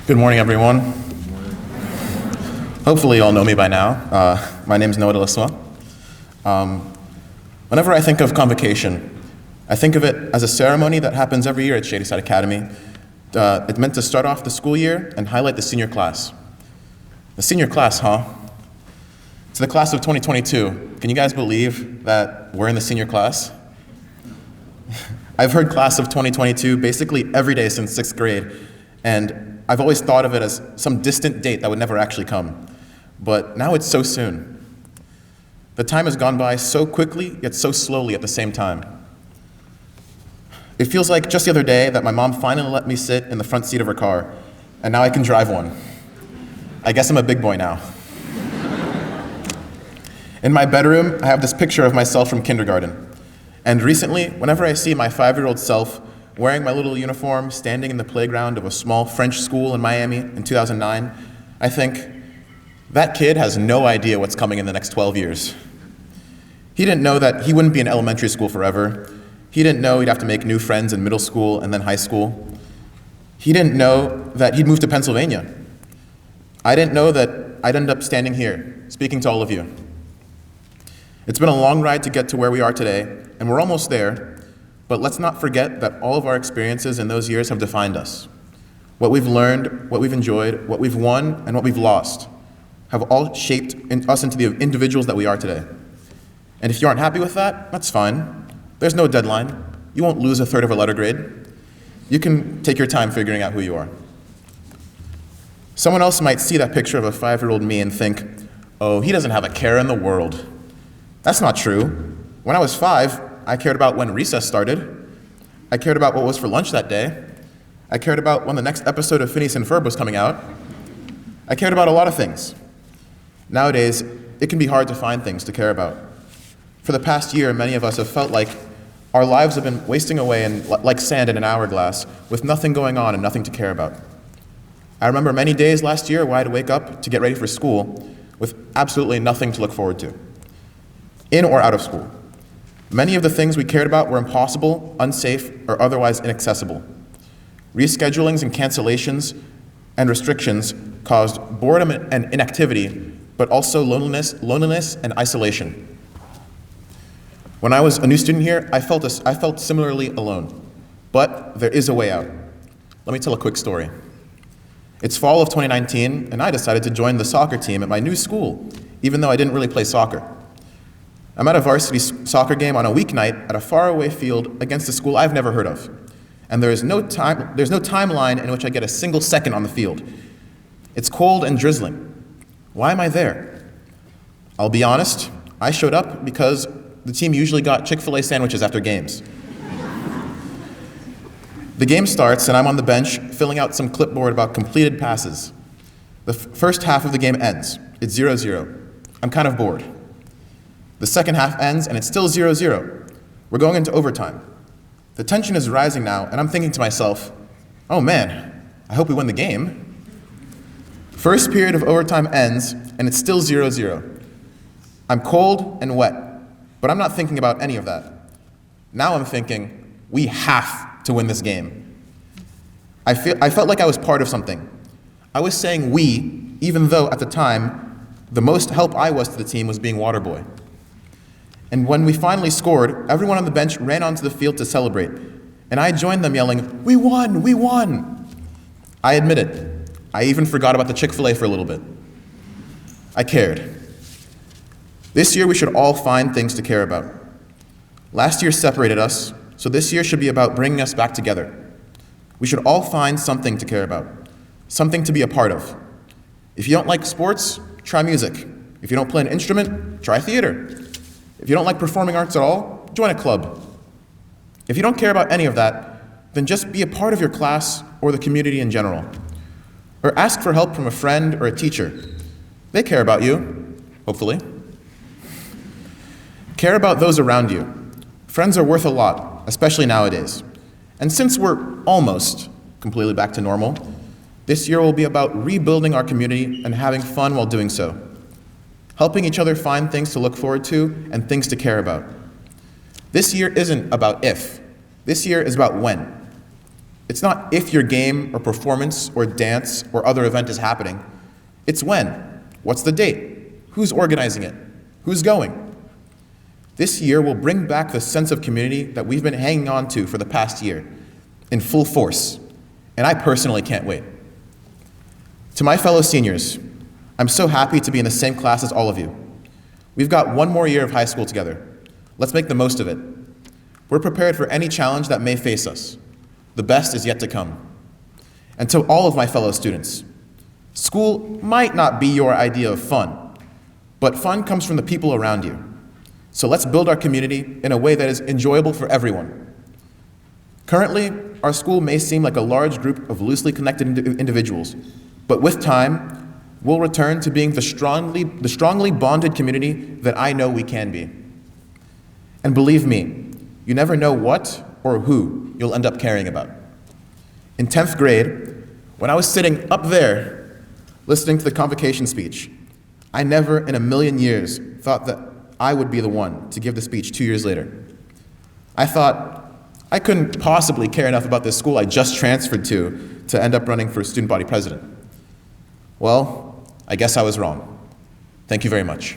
Good morning, everyone. Hopefully you all know me by now. My name is Noah Delisma. Whenever I think of Convocation, I think of it as a ceremony that happens every year at Shady Academy. It's meant to start off the school year and highlight the senior class. The senior class, huh? It's the class of 2022. Can you guys believe that we're in the senior class? I've heard class of 2022 basically every day since 6th grade, and I've always thought of it as some distant date that would never actually come. But now it's so soon. The time has gone by so quickly, yet so slowly at the same time. It feels like just the other day that my mom finally let me sit in the front seat of her car, and now I can drive one. I guess I'm a big boy now. In my bedroom, I have this picture of myself from kindergarten. And recently, whenever I see my 5-year-old self wearing my little uniform, standing in the playground of a small French school in Miami in 2009, I think, that kid has no idea what's coming in the next 12 years. He didn't know that he wouldn't be in elementary school forever. He didn't know he'd have to make new friends in middle school and then high school. He didn't know that he'd move to Pennsylvania. I didn't know that I'd end up standing here, speaking to all of you. It's been a long ride to get to where we are today, and we're almost there. But let's not forget that all of our experiences in those years have defined us. What we've learned, what we've enjoyed, what we've won, and what we've lost have all shaped us into the individuals that we are today. And if you aren't happy with that, that's fine. There's no deadline. You won't lose a third of a letter grade. You can take your time figuring out who you are. Someone else might see that picture of a 5-year-old me and think, oh, he doesn't have a care in the world. That's not true. When I was 5, I cared about when recess started. I cared about what was for lunch that day. I cared about when the next episode of Phineas and Ferb was coming out. I cared about a lot of things. Nowadays, it can be hard to find things to care about. For the past year, many of us have felt like our lives have been wasting away like sand in an hourglass with nothing going on and nothing to care about. I remember many days last year where I had to wake up to get ready for school with absolutely nothing to look forward to, in or out of school. Many of the things we cared about were impossible, unsafe, or otherwise inaccessible. Reschedulings and cancellations and restrictions caused boredom and inactivity, but also loneliness and isolation. When I was a new student here, I felt similarly alone. But there is a way out. Let me tell a quick story. It's fall of 2019, and I decided to join the soccer team at my new school, even though I didn't really play soccer. I'm at a varsity soccer game on a weeknight at a faraway field against a school I've never heard of. And there's no timeline in which I get a single second on the field. It's cold and drizzling. Why am I there? I'll be honest, I showed up because the team usually got Chick-fil-A sandwiches after games. The game starts and I'm on the bench filling out some clipboard about completed passes. The first half of the game ends. It's 0-0. I'm kind of bored. The second half ends, and it's still 0-0. We're going into overtime. The tension is rising now, and I'm thinking to myself, oh man, I hope we win the game. First period of overtime ends, and it's still 0-0. I'm cold and wet, but I'm not thinking about any of that. Now I'm thinking, we have to win this game. I felt like I was part of something. I was saying we, even though at the time, the most help I was to the team was being water boy. And when we finally scored, everyone on the bench ran onto the field to celebrate. And I joined them yelling, we won, we won. I admit it. I even forgot about the Chick-fil-A for a little bit. I cared. This year we should all find things to care about. Last year separated us, so this year should be about bringing us back together. We should all find something to care about, something to be a part of. If you don't like sports, try music. If you don't play an instrument, try theater. If you don't like performing arts at all, join a club. If you don't care about any of that, then just be a part of your class or the community in general. Or ask for help from a friend or a teacher. They care about you, hopefully. Care about those around you. Friends are worth a lot, especially nowadays. And since we're almost completely back to normal, this year will be about rebuilding our community and having fun while doing so. Helping each other find things to look forward to and things to care about. This year isn't about if. This year is about when. It's not if your game or performance or dance or other event is happening. It's when. What's the date? Who's organizing it? Who's going? This year will bring back the sense of community that we've been hanging on to for the past year in full force, and I personally can't wait. To my fellow seniors, I'm so happy to be in the same class as all of you. We've got one more year of high school together. Let's make the most of it. We're prepared for any challenge that may face us. The best is yet to come. And to all of my fellow students, school might not be your idea of fun, but fun comes from the people around you. So let's build our community in a way that is enjoyable for everyone. Currently, our school may seem like a large group of loosely connected individuals, but with time, we'll return to being the strongly bonded community that I know we can be. And believe me, you never know what or who you'll end up caring about. In 10th grade, when I was sitting up there listening to the convocation speech, I never in a million years thought that I would be the one to give the speech 2 years later. I thought I couldn't possibly care enough about this school I just transferred to end up running for student body president. Well, I guess I was wrong. Thank you very much.